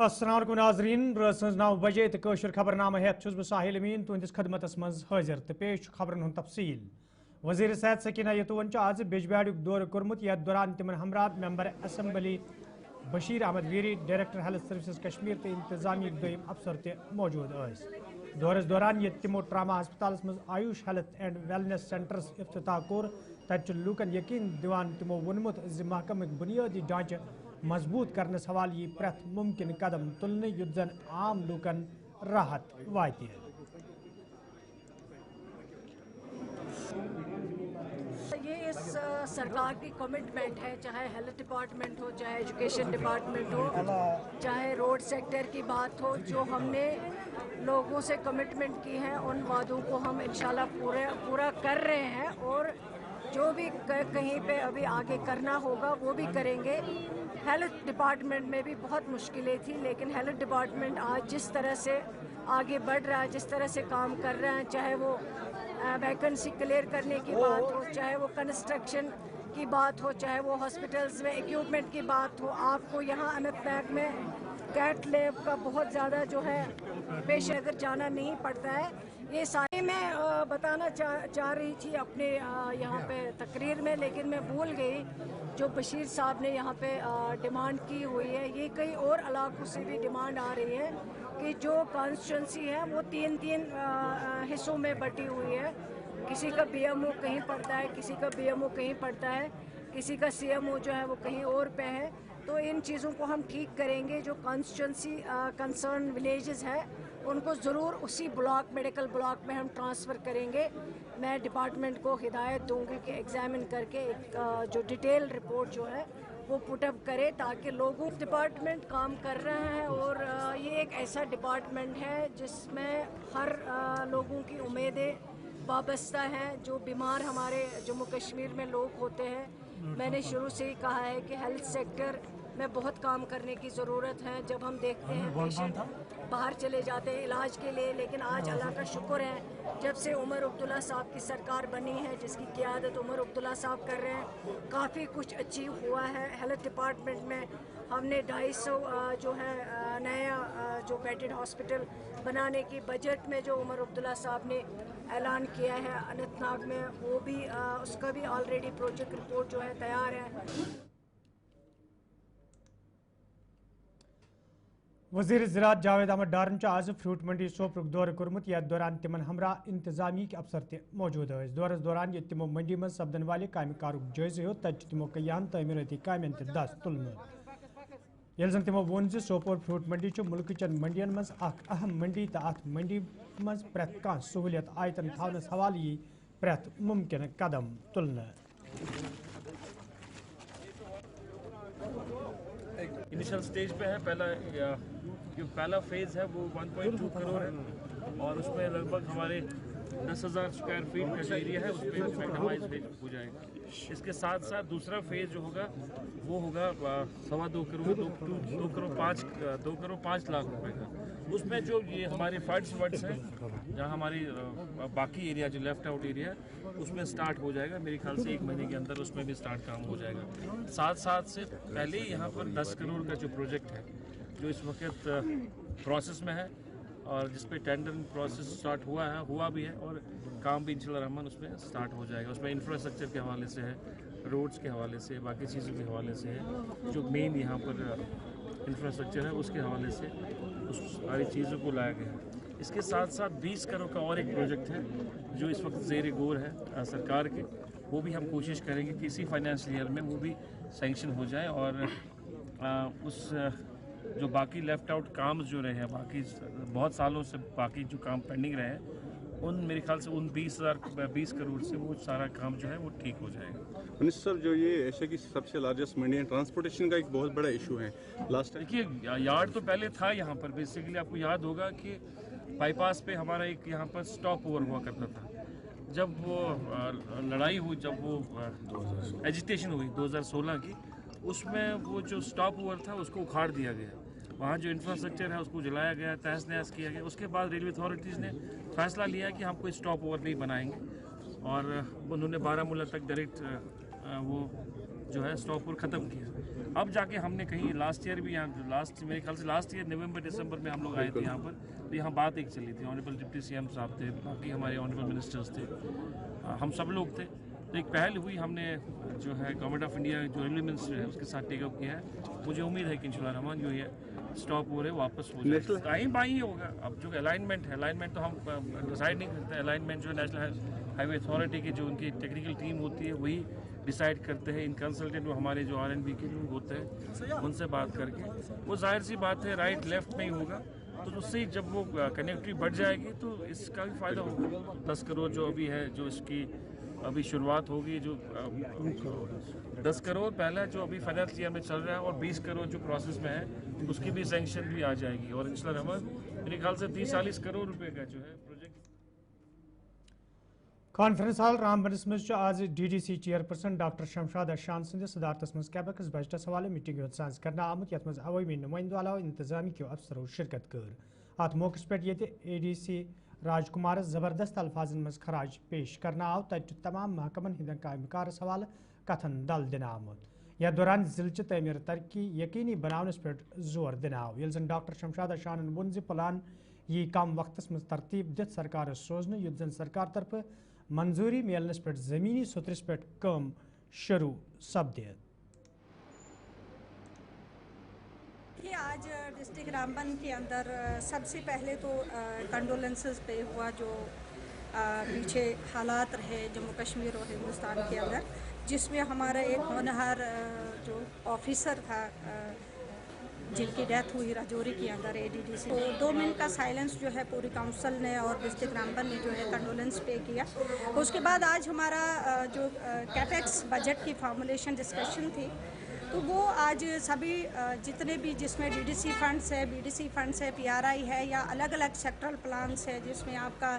अस्सलाम वालेकुम नाज़रीन रात 9 बजे तो कशर खबरनामा हेत छुस बह साहिल अमीन तुंदिस खदमतस मज हाजिर तो पेश खबरन हुंद तफसील। वज़ीर सेहत सकीना यतून आज बिजबाड़ुक दौर कोर्मुत यथ दौरान तिमन हमरा member assembly Bashir Ahmad Veeri director health services Kashmir तो इंतजामी दोयम अफसर ते मौजूद आस। दौरस दौरान ये तिमो ट्रामा हस्पताल मज AYUSH health and wellness centres इफ्तिताह कोर तत लूकन यकीन दिवान तिमो वोनमुत ज महकमक बुनियादी ढांचे मजबूत करने हवाले ये प्रथ मुमकिन कदम तुलने युद्ध जन आम लूकन राहत वाती है। ये इस सरकार की कमिटमेंट है, चाहे हेल्थ डिपार्टमेंट हो, चाहे एजुकेशन डिपार्टमेंट हो, चाहे रोड सेक्टर की बात हो, जो हमने लोगों से कमिटमेंट की है उन वादों को हम इंशाल्लाह पूरा कर रहे हैं और जो भी कहीं पे अभी आगे करना होगा वो भी करेंगे। हेल्थ डिपार्टमेंट में भी बहुत मुश्किलें थी, लेकिन हेल्थ डिपार्टमेंट आज जिस तरह से आगे बढ़ रहा है, जिस तरह से काम कर रहे हैं, चाहे वो वैकेंसी क्लियर करने की बात हो, चाहे वो कंस्ट्रक्शन की बात हो, चाहे वो हॉस्पिटल्स में इक्विपमेंट की बात हो। आपको यहाँ अनंतनाग में कैट लैब का बहुत ज़्यादा जो है पेश अगर जाना नहीं पड़ता है। ये सारे मैं बताना चाह रही थी अपने यहाँ पे तकरीर में, लेकिन मैं भूल गई जो बशीर साहब ने यहाँ पे डिमांड की हुई है। ये कई और इलाकों से भी डिमांड आ रही है कि जो कॉन्स्टिट्यूंसी है वो तीन हिस्सों में बटी हुई है। किसी का बीएमओ कहीं पड़ता है, किसी का बीएमओ कहीं पड़ता है, किसी का सीएमओ जो है वो कहीं और पे है। तो इन चीज़ों को हम ठीक करेंगे। जो कॉन्स्टिट्यूंसी कंसर्न विलेजेस है उनको ज़रूर उसी ब्लॉक मेडिकल ब्लॉक में हम ट्रांसफ़र करेंगे। मैं डिपार्टमेंट को हिदायत दूंगी कि एग्जामिन करके एक जो डिटेल रिपोर्ट जो है वो पुटअप करे ताकि लोगों डिपार्टमेंट काम कर रहे हैं और ये एक ऐसा डिपार्टमेंट है जिसमें हर लोगों की उम्मीदें वाबस्ता हैं। जो बीमार हमारे जम्मू कश्मीर में लोग होते हैं, मैंने शुरू से ही कहा है कि हेल्थ सेक्टर में बहुत काम करने की ज़रूरत है। जब हम देखते हैं पेशेंट बाहर चले जाते हैं इलाज के लिए, लेकिन आज अल्लाह का शुक्र है जब से उमर अब्दुल्ला साहब की सरकार बनी है, जिसकी क़ियादत उमर अब्दुल्ला साहब कर रहे हैं, काफ़ी कुछ अचीव हुआ है। हेल्थ डिपार्टमेंट में हमने 250 जो है नया जो बेडेड हॉस्पिटल बनाने की बजट में जो उमर अब्दुल्ला साहब ने ऐलान किया है अनंतनाग में, वो भी उसका भी ऑलरेडी प्रोजेक्ट रिपोर्ट जो है तैयार है। वज़ीर ज़राअत जावेद अहमद डारन आज फ्रूट मंडी सोपुर दौर कोर्मुत यथ दौरान तिमन हमरा इंतजामी के अफसर ते मौजूद आस। दौरस दौरान ये तिमो मंडी में सपदन वाले काम कारुक जायज़े हो तत तिमो कयान तमीरती कामें ते दस तुलम। यल जन तिमो वोन ज सोपोर फ्रूट मंडी चो मुल्क चन मंडियन मज अख अहम मंडी त अथ मंडी मज प्रत कां सहूलियत आयतन थावनस हवाले यी प्रत मुमकिन कदम तुलना। इनिशियल स्टेज पे है। पहला फेज़ है वो 1.2 करोड़ है और उसमें लगभग हमारे 10,000 स्क्वायर फीट का जो एरिया है उसमें मैगनामाइज हो जाएगा। इसके साथ साथ दूसरा फेज़ जो होगा वो होगा 2.25 करोड़ 2 करोड़ 5 लाख रुपए का। उसमें जो ये हमारे फंड्स हैं, जहाँ हमारी बाकी एरिया जो लेफ्ट आउट एरिया है उसमें स्टार्ट हो जाएगा। मेरे ख्याल से 1 महीने के अंदर उसमें भी स्टार्ट काम हो जाएगा। साथ से पहले यहाँ पर 10 करोड़ का जो प्रोजेक्ट है जो इस वक्त प्रोसेस में है और जिस पे टेंडर प्रोसेस स्टार्ट हुआ भी है और काम भी इंशाल्लाह रहमान उसमें स्टार्ट हो जाएगा। उसमें इंफ्रास्ट्रक्चर के हवाले से है, रोड्स के हवाले से, बाकी चीज़ों के हवाले से है, जो मेन यहाँ पर इंफ्रास्ट्रक्चर है उसके हवाले से उस सारी चीज़ों को लाया गया है। इसके साथ साथ 20 करोड़ का और एक प्रोजेक्ट है जो इस वक्त ज़ेर गौर है सरकार के। वो भी हम कोशिश करेंगे कि इसी फाइनेंशियल ईयर में वो भी सैंक्शन हो जाए और उस जो बाकी लेफ्ट आउट काम जो रहे हैं, बाकी बहुत सालों से बाकी जो काम पेंडिंग रहे हैं, उन मेरे ख्याल से उन 20 करोड़ से वो सारा काम जो है वो ठीक हो जाएगा। मिनिस्टर साहब, जो ये एशिया की सबसे लार्जेस्ट मंडी है, ट्रांसपोर्टेशन का एक बहुत बड़ा इशू है। लास्ट टाइम देखिए यार्ड तो पहले था यहाँ पर। बेसिकली आपको याद होगा कि बाईपास पे हमारा एक यहाँ पर स्टॉप ओवर हुआ करता था। जब वो लड़ाई हुई, जब वो एजिटेशन हुई 2016 की, उसमें वो जो स्टॉप ओवर था उसको उखाड़ दिया गया। वहाँ जो इंफ्रास्ट्रक्चर है उसको जलाया गया, तहस नहस किया गया। उसके बाद रेलवे अथॉरिटीज़ ने फैसला लिया कि हम कोई स्टॉप ओवर नहीं बनाएंगे और उन्होंने बारामूला तक डायरेक्ट वो जो है स्टॉप और ख़त्म किया। अब जाके हमने कहीं लास्ट ईयर भी यहाँ मेरे ख्याल से लास्ट ईयर नवंबर दिसंबर में हम लोग आए थे यहाँ पर, तो यहाँ बात एक चली थी, ऑनरेबल डिप्टी सीएम साहब थे, बाकी हमारे ऑनरेबल मिनिस्टर्स थे, हम सब लोग थे। तो एक पहल हुई, हमने जो है गवर्नमेंट ऑफ इंडिया जो रेलवे मिनिस्टर है उसके साथ टेकअप किया है। मुझे उम्मीद है कि इंशाल्लाह रहमान जो ये स्टॉप हो रहे वापस हो जाए, टाइम बाई ही होगा। अब जो अलाइनमेंट है, अलाइनमेंट तो हम डिसाइड नहीं करते, अलाइनमेंट जो है नेशनल हाईवे अथॉरिटी की जो उनकी टेक्निकल टीम होती है वही डिसाइड करते हैं। इन कंसल्टेंट वो हमारे जो RNB के लोग होते हैं उनसे बात करके, वो जाहिर सी बात है राइट लेफ्ट में ही होगा, तो उससे जब वो कनेक्टिविटी बढ़ जाएगी तो इसका भी फ़ायदा होगा। 10 करोड़ जो अभी है, जो इसकी अभी शुरुआत होगी, जो 10 करोड़ पहला जो अभी फाइनेंस ईयर में चल रहा है और 20 करोड़ जो प्रोसेस में है उसकी भी सैंक्शन भी आ जाएगी, और इंशाल्लाह रहमान मेरे ख्याल से 30-40 करोड़ रुपए का जो है प्रोजेक्ट। कॉन्फ्रेंस हॉल रामबनस मज आज DDC चेयरपर्सन डॉक्टर शमशाद अशान संदिस सदारतस मज कैबकस बजटस हवाले मीटिंग साज करना आमुत यथ मज अवामी नुमाइंदो अलावा इंतजामी के अफसरों शिरकत कर। अत मौके पे ADC राजकुमार जबरदस्त अल्फाजन मज खराज पेश करना आव, तत तमाम महकमन हिंदन कामकार हवाले कथन दल दिन आमुत। यह दौरान जिलच तमीर तरक्की यकीनी बनावनस पे जोर दिन आव, यल जन डॉक्टर शमशाद अशान वोन ज प्लान यी कम वक्तस मज तरतीब दित सरकार सोजन, युत जन सरकार तरफ मंजूरी मिलनस पे जमीनी सुतरस पे काम शुरू सपदे। ये आज डिस्ट्रिक्ट रामबन के अंदर सबसे पहले तो कंडोलेंसेस पे हुआ जो पीछे हालात रहे जम्मू कश्मीर और हिंदुस्तान के अंदर, जिसमें हमारा एक होनहार जो ऑफिसर था जिनकी डेथ हुई राजौरी के अंदर ADDC, तो 2 मिनट का साइलेंस जो है पूरी काउंसिल ने और डिस्ट्रिक्ट रामबन ने जो है कंडोलेंस पे किया। उसके बाद आज हमारा जो कैपेक्स बजट की फॉर्मुलेशन डिस्कशन थी, तो वो आज सभी जितने भी जिसमें DDC फंड्स है, BDC फंड्स है, PRI है या अलग अलग सेक्टरल प्लान्स है, जिसमें आपका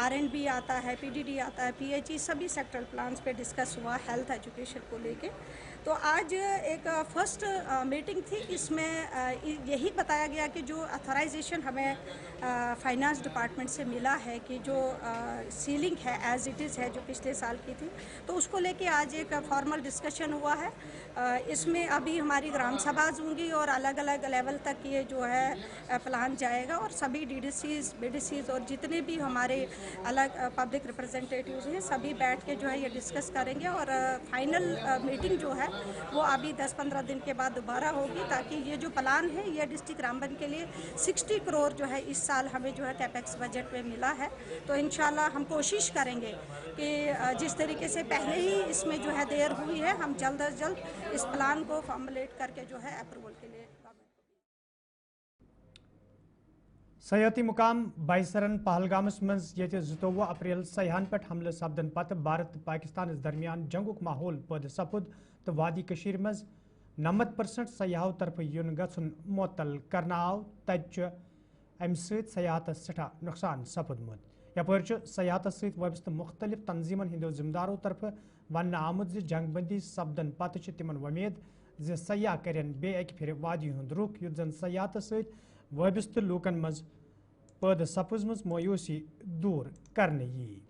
RNB आता है, PDD आता है, PHE, सभी सेक्टरल प्लान्स पे डिस्कस हुआ हेल्थ एजुकेशन को लेके। तो आज एक फर्स्ट मीटिंग थी, इसमें यही बताया गया कि जो अथॉराइजेशन हमें फाइनेंस डिपार्टमेंट से मिला है कि जो सीलिंग है एज इट इज़ है जो पिछले साल की थी, तो उसको लेके आज एक फॉर्मल डिस्कशन हुआ है। इसमें अभी हमारी ग्राम सभाज होंगी और अलग अलग लेवल तक ये जो है प्लान जाएगा, और सभी DDCs, BDCs और जितने भी हमारे अलग पब्लिक रिप्रेजेंटेटिव्स हैं सभी बैठ के जो है ये डिस्कस करेंगे, और फाइनल मीटिंग जो है वो अभी 10-15 दिन के बाद दोबारा होगी, ताकि ये जो प्लान है ये डिस्ट्रिक्ट रामबन के लिए 60 करोड़ जो है इस साल हमें जो है कैपेक्स बजट में मिला है। तो इंशाल्लाह हम कोशिश करेंगे कि जिस तरीके से पहले ही इसमें जो है देर हुई है, हम जल्द अज जल्द इस प्लान को फॉर्मुलेट करके जो है अप्रूवल के लिए सयाती मुकाम बाइसरन पहलगामस मज ये 22 अप्रैल सयाहन पे हमले सपदन पत भारत पाकिस्तान दरमियान जंगुक माहौल पद सपुद, तो वादी कशीर मज 90% सयाहों तरफ युन गन मुअत्तल करना आव, तत अम सयाहत सठा नुकसान सपुदमुत। यपर सयाहत सत वाबस्त मुख्तलिफ तंजीमन हिंदो जिम्मेदारों तरफ वन आमुत जंगबंदी सपदन पत तिमन वमेद ज सयाह करन बे एक फिर वादी हुंद रुख, युत जन सयाहत सत वाबस्त लूकन मज पद सपजम मायूसी दूर करने यी।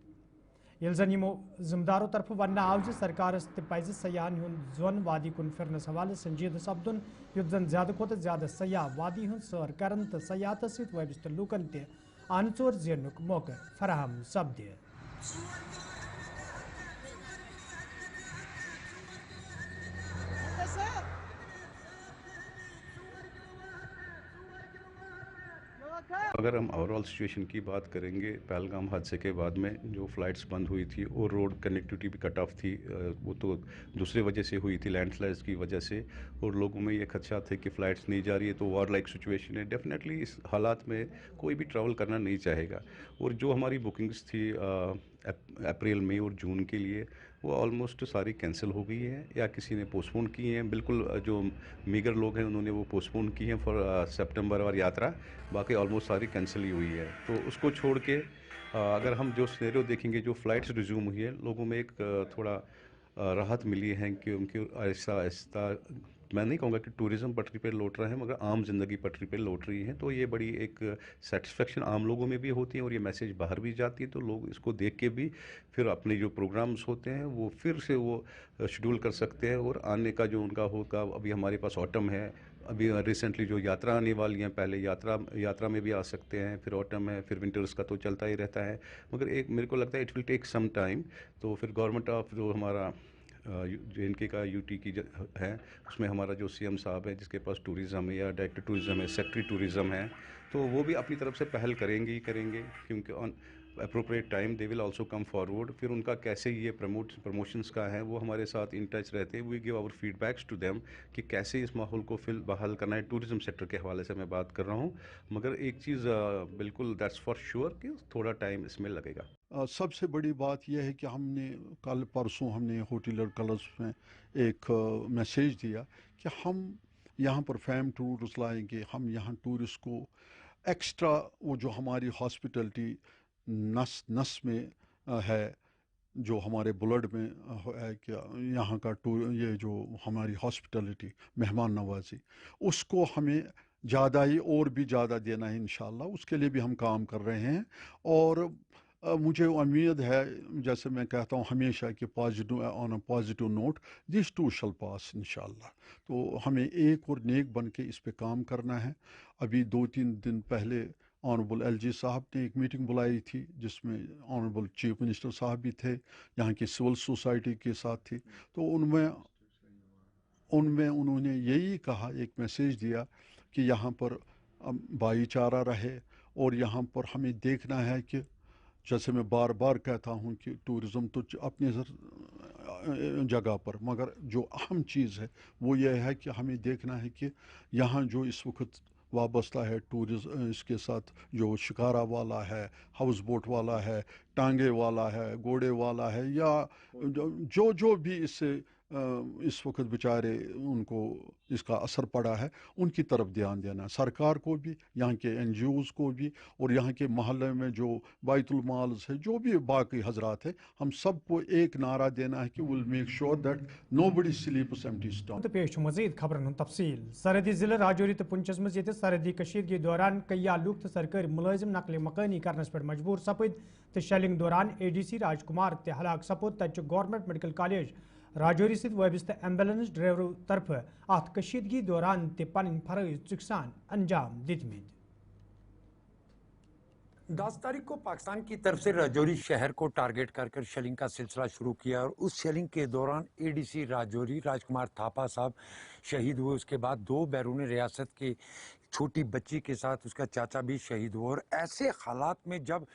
यल जन यमो जिम्मेदारों तरफ वन आव सरकारस पज सयाहन हुंद जोन वादी कुन फिरनस हवाले संजीद सपदुन, युत जन ज्यादा खोत ज्यादा सयाह वादी हुंद सैर करन तो सयाहत सत वाबस्त लूकन ते आनचोर जेनुक मौका फराहम सपदे। अगर हम ओवरऑल सिचुएशन की बात करेंगे, पहलगाम हादसे के बाद में जो फ़्लाइट्स बंद हुई थी और रोड कनेक्टिविटी भी कट ऑफ थी, वो तो दूसरे वजह से हुई थी, लैंडस्लाइड्स की वजह से, और लोगों में ये खदशा थे कि फ़्लाइट्स नहीं जा रही है तो वार लाइक सिचुएशन है। डेफिनेटली इस हालात में कोई भी ट्रैवल करना नहीं चाहेगा, और जो हमारी बुकिंग्स थी अप्रैल मई और जून के लिए वो ऑलमोस्ट सारी कैंसिल हो गई है या किसी ने पोस्टपोन की हैं। बिल्कुल जो मीगर लोग हैं उन्होंने वो पोस्टपोन की हैं फॉर सितंबर और यात्रा, बाकी ऑलमोस्ट सारी कैंसिल ही हुई है। तो उसको छोड़ के अगर हम जो सिनेरियो देखेंगे, जो फ़्लाइट्स रिज्यूम हुई है, लोगों में एक थोड़ा राहत मिली है कि उनकी आहिस्ता आहिस्ता मैं नहीं कहूँगा कि टूरिज़्म पटरी पे लौट रहा है, मगर आम ज़िंदगी पटरी पे लौट रही है। तो ये बड़ी एक सेटिस्फेक्शन आम लोगों में भी होती है और ये मैसेज बाहर भी जाती है, तो लोग इसको देख के भी फिर अपने जो प्रोग्राम्स होते हैं वो फिर से वो शेड्यूल कर सकते हैं। और आने का जो उनका होगा, अभी हमारे पास ऑटम है, अभी रिसेंटली जो यात्रा आने वाली हैं, पहले यात्रा में भी आ सकते हैं, फिर ऑटम है, फिर विंटर्स का तो चलता ही रहता है। मगर एक मेरे को लगता है it will take some time. तो फिर गवर्नमेंट ऑफ जो हमारा JNK का UT की है, उसमें हमारा जो CM साहब है जिसके पास टूरिज़्म है या डायरेक्टर टूरिज़्म है, सेक्रेटरी टूरिज़्म है, तो वो भी अपनी तरफ से पहल करेंगे ही करेंगे, क्योंकि on appropriate time they will also come forward. फिर उनका कैसे ये प्रमोशंस का है वो हमारे साथ इन टच रहते हैं। We give our feedbacks to them कि कैसे इस माहौल को फिर बहाल करना है। टूरिज़्म सेक्टर के हवाले से मैं बात कर रहा हूँ, मगर एक चीज़ बिल्कुल दैट्स फॉर श्योर कि थोड़ा टाइम इसमें लगेगा। सबसे बड़ी बात यह है कि हमने कल परसों हमने होटल कलर्स में एक मैसेज दिया कि हम यहाँ पर फैम टूर्स लाएंगे, हम यहाँ टूरिस्ट को एक्स्ट्रा वो जो हमारी हॉस्पिटलिटी नस में है, जो हमारे ब्लड में है कि यहाँ का टूर, ये जो हमारी हॉस्पिटलिटी मेहमान नवाजी, उसको हमें ज़्यादा ही और भी ज़्यादा देना है इंशाल्लाह। उसके लिए भी हम काम कर रहे हैं और मुझे उम्मीद है, जैसे मैं कहता हूँ हमेशा कि positive on a positive note this too shall pass इंशाल्लाह। तो हमें एक और नेक बन के इस पे काम करना है। अभी 2-3 दिन पहले ऑनरेबल LG साहब ने एक मीटिंग बुलाई थी जिसमें ऑनरेबल चीफ मिनिस्टर साहब भी थे, यहाँ की सिविल सोसाइटी के साथ थी। तो उनमें उन्होंने यही कहा, एक मैसेज दिया कि यहाँ पर भाईचारा रहे और यहाँ पर हमें देखना है कि जैसे मैं बार बार कहता हूँ कि टूरिज़म तो अपनी जगह पर, मगर जो अहम चीज़ है वो ये है कि हमें देखना है कि यहाँ जो इस वक्त वाबस्ता है टूरिज़म, इसके साथ जो शिकारा वाला है, हाउस बोट वाला है, टांगे वाला है, घोड़े वाला है, या जो भी इससे इस वक्त बेचारे उनको इसका असर पड़ा है, उनकी तरफ ध्यान देना, सरकार को भी, यहाँ के NGOs को भी, और यहाँ के महल्ले में जो बैतुल माल्स है, जो भी बाकी हजरात है, हम सबको एक नारा देना है कि will make sure that nobody स्लीप्स empty stomach. तो पेश मजीद खबरन तफसील। सरहदी जिले राजौरी तो पुंछस मज सरहदी कशीदगी दौरान कई लूक तो सरकारी मुलाजिम नकल मकानी करनस पे मजबूर सपद तो शेलिंग दौरान ADC राजकुमार ते हलाक सपद। तक गवर्नमेंट मेडिकल कॉलेज राजौरी सत वाबस्ता एम्बुलेंस ड्राइवरों तरफ अत कशीदगी दौरान ते पन फरज चुकसान अंजाम दितमित। 10 तारीख को पाकिस्तान की तरफ से राजौरी शहर को टारगेट कर शेलिंग का सिलसिला शुरू किया और उस शेलिंग के दौरान ADC राजौरी राजकुमार थापा साहब शहीद हुए। उसके बाद 2 बैरून रियासत के छोटी बच्ची के साथ उसका चाचा भी शहीद हुआ। और ऐसे हालात में जब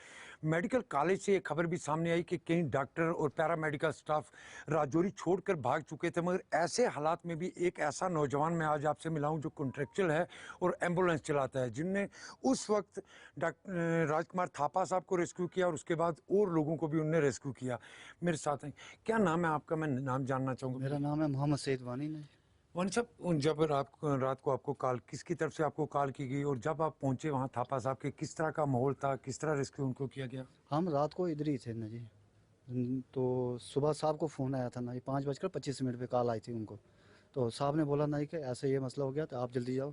मेडिकल कॉलेज से एक खबर भी सामने आई कि कई डॉक्टर और पैरामेडिकल स्टाफ राजौरी छोड़कर भाग चुके थे, मगर ऐसे हालात में भी एक ऐसा नौजवान मैं आज आपसे मिला हूं जो कॉन्ट्रेक्चुअल है और एम्बुलेंस चलाता है, जिनने उस वक्त राजकुमार थापा साहब को रेस्क्यू किया और उसके बाद और लोगों को भी उनने रेस्क्यू किया। मेरे साथ हैं, क्या नाम है आपका? मैं नाम जानना चाहूँगा। मेरा नाम है मोहम्मद सईद वानी। वन साहब, जब रात को आपको कॉल, किसकी तरफ से आपको कॉल की गई और जब आप पहुंचे वहां थापा साहब के, किस तरह का माहौल था, किस तरह रेस्क्यू उनको किया गया? हम रात को इधर ही थे ना जी, तो सुबह साहब को फ़ोन आया था ना जी, 5:25 पे कॉल आई थी उनको। तो साहब ने बोला ना कि ऐसे ये मसला हो गया तो आप जल्दी जाओ।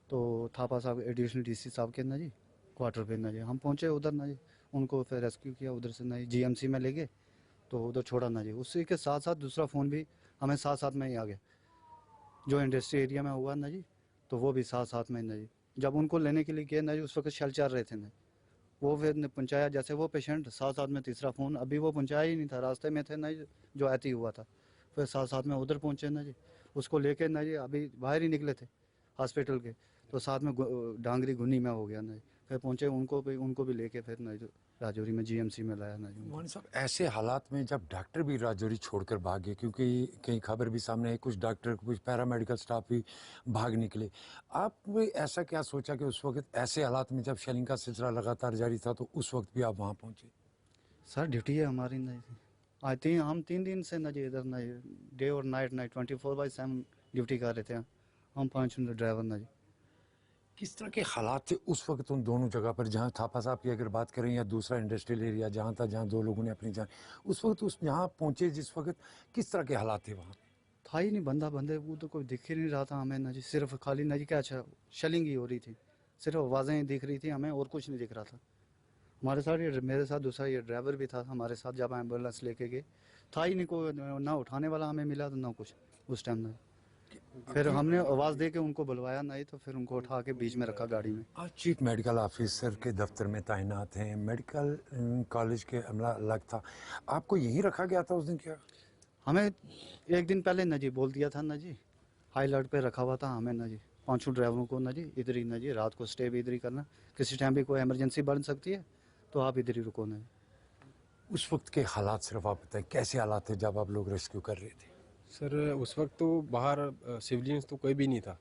तो थापा साहब एडिशनल DC साहब के ना जी क्वार्टर पे ना जी हम पहुँचे उधर ना जी, उनको फिर रेस्क्यू किया, उधर से ना जी GMC में ले गए, तो उधर छोड़ा ना जी। उसी के साथ साथ दूसरा फ़ोन भी हमें साथ में ही आ गया, जो इंडस्ट्री एरिया में हुआ ना जी, तो वो भी साथ में ना जी। जब उनको लेने के लिए गए ना जी, उस वक्त शल चल रहे थे ना, वो फिर ने पहुँचाया, जैसे वो पेशेंट साथ में तीसरा फ़ोन अभी वो पहुँचाया ही नहीं था, रास्ते में थे ना जी, जो ऐती हुआ था। फिर साथ में उधर पहुँचे ना जी, उसको लेके ना जी अभी बाहर ही निकले थे हॉस्पिटल के, तो साथ में डांगरी घुनी में हो गया ना जी। फिर पहुँचे उनको भी लेके फिर ना राजौरी में GMC में लाया ना जी। मान साहब, ऐसे हालात में जब डॉक्टर भी राजौरी छोड़कर भागे, क्योंकि कई खबर भी सामने आई, कुछ डॉक्टर कुछ पैरामेडिकल स्टाफ भी भाग निकले, आपने ऐसा क्या सोचा कि उस वक्त ऐसे हालात में जब शेलिंग का सिलसिला लगातार जारी था तो उस वक्त भी आप वहाँ पहुँचे? सर ड्यूटी है हमारी ना, आई थिंक हम 3 दिन से ना जी इधर ना डे और नाइट 24/7 ड्यूटी कर रहे थे हम 5 ड्राइवर ना जी। किस तरह के हालात थे उस वक्त उन दोनों जगह पर, जहाँ थापा साहब की अगर बात करें या दूसरा इंडस्ट्रियल एरिया जहाँ था, जहाँ 2 लोगों ने अपनी जान, उस वक्त उस जहाँ पहुँचे जिस वक्त, किस तरह के हालात थे वहाँ? था ही नहीं, बंदा बंदे वो तो कोई दिख ही नहीं रहा था हमें ना जी, सिर्फ खाली ना जी क्या अच्छा शेलिंग ही हो रही थी, सिर्फ आवाज़ें दिख रही थी हमें और कुछ नहीं दिख रहा था। हमारे साथ ये मेरे साथ दूसरा ये ड्राइवर भी था हमारे साथ, जब एम्बुलेंस लेके गए था ही नहीं कोई, ना उठाने वाला हमें मिला तो ना कुछ उस टाइम में। फिर हमने आवाज़ दे के उनको बुलवाया नहीं, तो फिर उनको उठा के बीच में रखा गाड़ी में। आज चीफ मेडिकल ऑफिसर के दफ्तर में तैनात हैं, मेडिकल कॉलेज के अमला अलग था, आपको यहीं रखा गया था उस दिन क्या? हमें एक दिन पहले ना जी बोल दिया था ना जी, हाई अलर्ट पे रखा हुआ था हमें ना जी, पांचों ड्राइवरों को ना जी इधर ही ना जी, रात को स्टे भी इधर ही करना, किसी टाइम भी कोई इमरजेंसी बन सकती है तो आप इधर ही रुको ना। उस वक्त के हालात सिर्फ आप बताएं, कैसे हालात थे जब आप लोग रेस्क्यू कर रहे थे? सर उस वक्त तो बाहर सिविलियंस तो कोई भी नहीं था,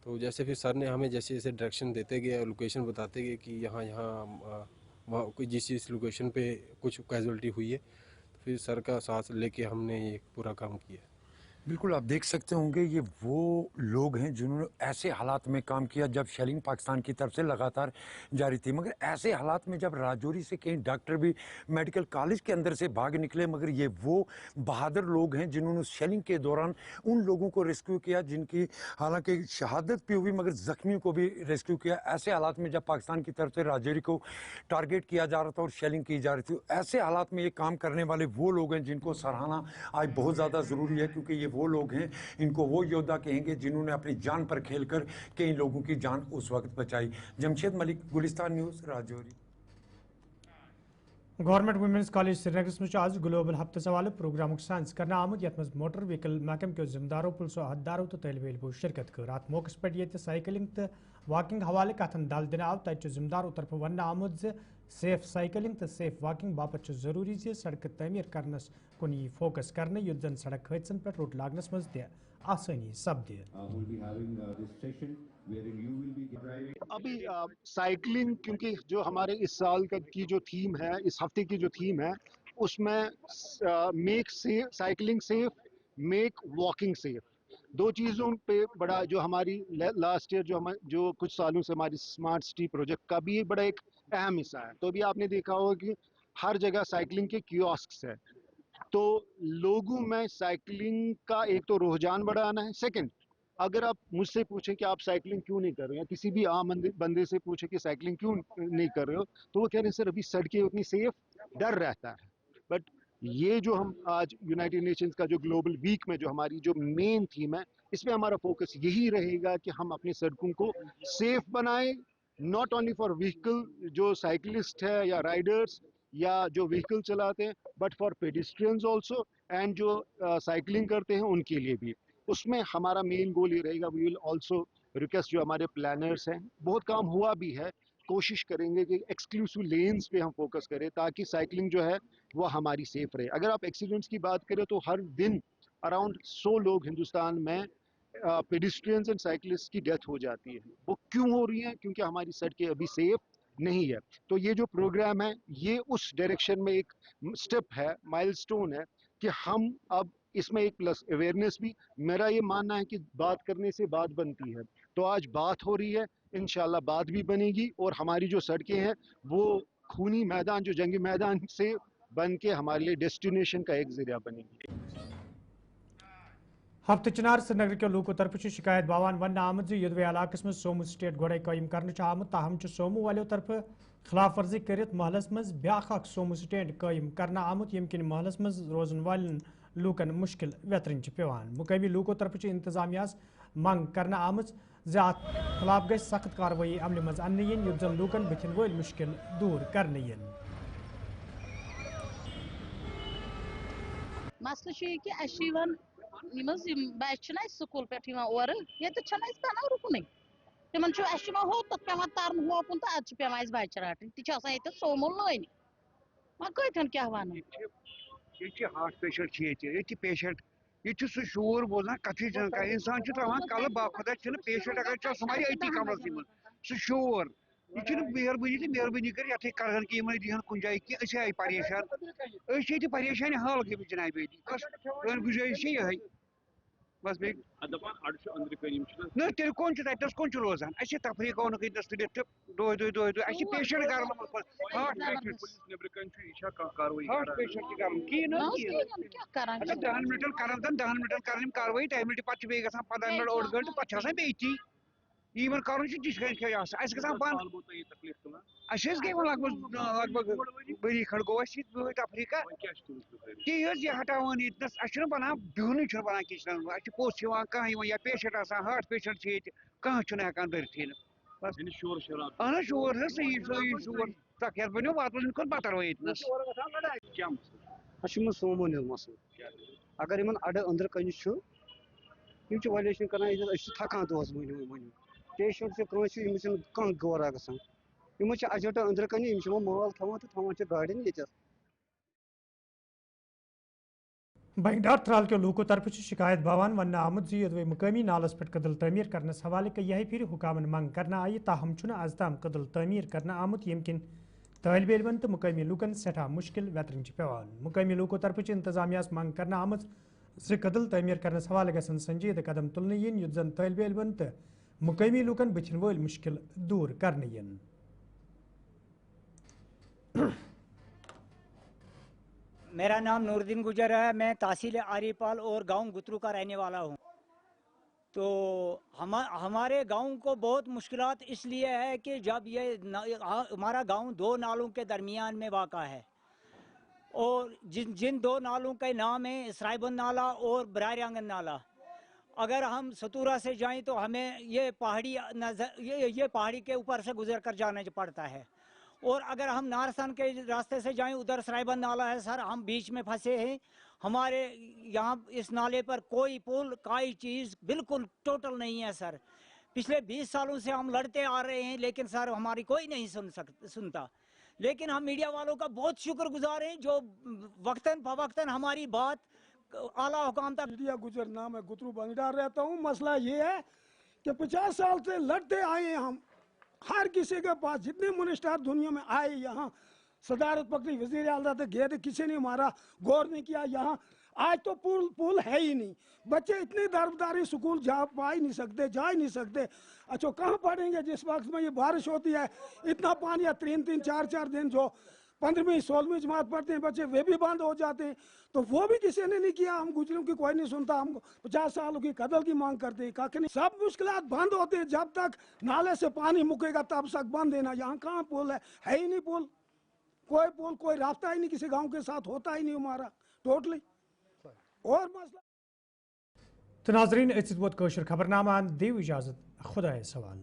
तो जैसे फिर सर ने हमें जैसे जैसे डायरेक्शन देते गए, लोकेशन बताते गए कि यहाँ यहाँ वहाँ कोई जिस लोकेशन पे कुछ कैजुअलिटी हुई है, तो फिर सर का साथ लेके हमने ये पूरा काम किया। बिल्कुल, आप देख सकते होंगे ये वो लोग हैं जिन्होंने ऐसे हालात में काम किया जब शेलिंग पाकिस्तान की तरफ से लगातार जारी थी, मगर ऐसे हालात में जब राजौरी से कई डॉक्टर भी मेडिकल कॉलेज के अंदर से भाग निकले, मगर ये वो बहादुर लोग हैं जिन्होंने शेलिंग के दौरान उन लोगों को रेस्क्यू किया जिनकी हालांकि शहादत भी हुई मगर जख्मियों को भी रेस्क्यू किया। ऐसे हालात में जब पाकिस्तान की तरफ से राजौरी को टारगेट किया जा रहा था और शेलिंग की जा रही थी, ऐसे हालात में ये काम करने वाले वो लोग हैं जिनको सराहना आज बहुत ज़्यादा ज़रूरी है, क्योंकि ये वो लोग हैं, इनको वो योद्धा कहेंगे जिन्होंने अपनी जान पर खेलकर कई लोगों की जान उस वक्त बचाई। Jamshed Malik, Gulistan news, Rajouri. Government women's college Srinagar में आज ग्लोबल हफ्ते सवाल प्रोग्राम साइंस करना आमुत यथ मज मोटर व्हीकल महकम के जिम्मेदारों पुलिसो अहदारों तो तलब इलमो शिरकत कर। अत मौके पे साइकिलिंग तो वाकिंग हवाले कथन दल दिन आव तत जिम्मेदारों तरफ वन आमुत सेफ साइकिलिंग तो सेफ वाकिंग बापत जरूरी सड़क तमीर करनस कुन यी फोकस करने युद्ध जन सड़क हादसन पे रोट लागनस मज तह आसानी सपदे। अभी साइकिलिंग, क्योंकि जो हमारे इस साल की जो थीम है, इस हफ्ते की जो थीम है, उसमें make safe cycling safe, make walking safe, दो चीज़ों पे बड़ा जो हमारी लास्ट ईयर जो कुछ सालों से हमारी स्मार्ट सिटी प्रोजेक्ट का भी बड़ा एक अहम हिस्सा है। तो अभी आपने देखा होगा कि हर जगह साइकिलिंग के कियोस्क्स है, तो लोगों में साइकिलिंग का एक तो रुझान बढ़ाना है। सेकंड, अगर आप मुझसे पूछें कि आप साइकिलिंग क्यों नहीं कर रहे हो, या किसी भी आम बंदे से पूछे कि साइकिलिंग क्यों नहीं कर रहे हो, तो वो कह रहे हैं सर अभी सड़कें उतनी सेफ, डर रहता है। बट ये जो हम आज यूनाइटेड नेशंस का जो ग्लोबल वीक में जो हमारी जो मेन थीम है, इसमें हमारा फोकस यही रहेगा कि हम अपनी सड़कों को सेफ बनाएं, नॉट ओनली फॉर व्हीकल जो साइकिलिस्ट है या राइडर्स या जो व्हीकल चलाते हैं, but for pedestrians also, and जो साइकिलिंग करते हैं उनके लिए भी। उसमें हमारा मेन गोल ये रहेगा। वी विल ऑल्सो रिक्वेस्ट जो हमारे प्लानर्स हैं, बहुत काम हुआ भी है, कोशिश करेंगे कि एक्सक्लूसिव लेन्स पे हम फोकस करें ताकि साइकिलिंग जो है वो हमारी सेफ रहे। अगर आप एक्सीडेंट्स की बात करें तो हर दिन अराउंड 100 लोग हिंदुस्तान में पेडिस्ट्रियंस एंड साइकिलिस्ट की डेथ हो जाती है। वो क्यों हो रही है? क्योंकि हमारी सड़कें अभी सेफ नहीं है। तो ये जो प्रोग्राम है ये उस डायरेक्शन में एक स्टेप है, माइलस्टोन है कि हम अब इसमें एक प्लस अवेयरनेस भी, मेरा ये मानना है कि बात करने से बात बनती है, तो आज बात हो रही है, इंशाल्लाह बात भी बनेगी और हमारी जो सड़कें हैं वो खूनी मैदान, जो जंगी मैदान से बन के हमारे लिए डेस्टिनेशन का एक जरिया बनेगी। हफ्त चिनार श्रीनगर के लोगों तरफ शिकायत बावान वन आमद युद्धवे इलाकस में सोमू स्टेट गोड़े कायम कर आमुत, ताहम सोमू वालों तरफ खिलाफ वर्जी कर महलस मज ब्या सोमू स्टैंड कायम करना आमुत, यम किन महलस मज रोजन वालन लूकन मुश्किल वेतरन पेवान। मुकामी लोगों तरफ इंतजामिया मंग करना आमज खिलाफ गई सख्त कार्रवाई अमल मज अन्न इन युद्ध जन लूकन बिथिन वल मुश्किल दूर करने इन। मसले कि बच्चे स्कूल पे और ये बना रुकन तिम होत पे तरन होकन तो अद पे बच्चे रटन तक सोमो लान वह कतन क्या वन ये हार्ट पेशेंट ये पेशेंट ये सह शूर बोजान कथी जानकारी इंसान तरान कल बाखुदा पेशेंट अगर समारे अति कमरस मज सह शूर ये मेहरबानी तो मेहरबानी कर ये करन कि दिहन कुन जाए कि आए परेशान परेशानी हाल गई जनाब गुजारिश ये बस बे दपान अड़ अंदर कन न तेल कौन तस कौन रोजान अस तफरी कौन तुलित दो पेशेंट कर नबर कन कार्रवाई हार्ट पेशेंट कर 10 मिनटन कर 10 मिनटन कर कार्रवाई 10 मिनट पे बे 15 मिनट ओड गंट पे बेती इवन कर बंद गई लगभग बरी खंड गो तफरी ती हटान ये बना बिहन बना किचन पोस्ट कह या पेशेंट हार्ट पेशेंट कह हेकान दरथी शोर अहन शोर है सही सही शोर तक बनो वातल बतर वतनस क्या मसला सोमन मसल अगर इन अड़ अंदर कन वायलेशन कर थकान दोस वन पेशेंट से कह गौरा गम अजट अंदर कन माल थवान गाड़न ये बंगडार त्राल के लोगों तरफ शिकायत बवान वन आमुद जी यदि मुकामी नालस पे कदल तमीर करने हवाले का यह फिर हुकामन मंग करना आई ताहम आज तम कदल तमीर करना आमुत यम किन तालिब इल्मन तो मुकामी लूकन सठा मुश्किल वेतरन पेवान मुकामी लोगों तरफ इंतजामिया मंग करना आमुत कदल तमीर करने हवाले गसन संजीद कदम तुलने yin युद्ध जन तालिब इल्मन तो मुकामी लूकन बचन वल मुश्किल दूर करने yin। मेरा नाम नूरुद्दीन गुजर है। मैं तहसील आरीपाल और गांव गुतरू का रहने वाला हूं। तो हमारे गांव को बहुत मुश्किलात इसलिए है कि जब ये हमारा गांव दो नालों के दरमियान में वाक़ा है और जिन दो नालों के नाम है इसराइबंद नाला और बरार आंगन नाला। अगर हम सतूरा से जाएं तो हमें ये पहाड़ी ये पहाड़ी के ऊपर से गुजर कर जाना पड़ता है और अगर हम नारसन के रास्ते से जाएं उधर सरायबंद नाला है सर, हम बीच में फंसे हैं। हमारे यहाँ इस नाले पर कोई पुल कोई चीज़ बिल्कुल टोटल नहीं है सर। पिछले 20 सालों से हम लड़ते आ रहे हैं लेकिन सर हमारी कोई नहीं सुनता। लेकिन हम मीडिया वालों का बहुत शुक्रगुजार हैं जो वक्तन फवक्तन हमारी बात आला हुकाम तक। गुजर नाम है, गुतरू बंगडार रहता हूँ। मसला ये है कि 50 साल से लड़ते आए हैं हम। हर किसी के पास जितने मिनिस्टर दुनिया में आए यहाँ सदारत पकड़ी, वजीर आला तक गए थे, किसी ने हमारा गौर नहीं किया। यहाँ आज तो पुल है ही नहीं। बच्चे इतनी दरबदारी स्कूल जा नहीं सकते, जा ही नहीं सकते। अच्छा कहाँ पढ़ेंगे जिस वक्त में ये बारिश होती है, इतना पानी है। 3-3 4-4 दिन जो 15वीं 16वीं जमात पढ़ते हैं बच्चे वे भी बंद हो जाते हैं। तो वो भी किसी ने नहीं किया। हम गुजरों की कोई नहीं सुनता। हम 50 सालों की कदल की मांग करते हैं, कख नहीं। सब मुश्किलात बंद होते हैं जब तक नाले से पानी मुकेगा तब तक बंद है ना। यहाँ कहाँ पुल है ही नहीं। पुल कोई रास्ता ही नहीं, किसी गांव के साथ होता ही नहीं हमारा टोटली। और मसला तो नाजरीन वोत खबरनामा दिव इजाजत खुदा सवाल।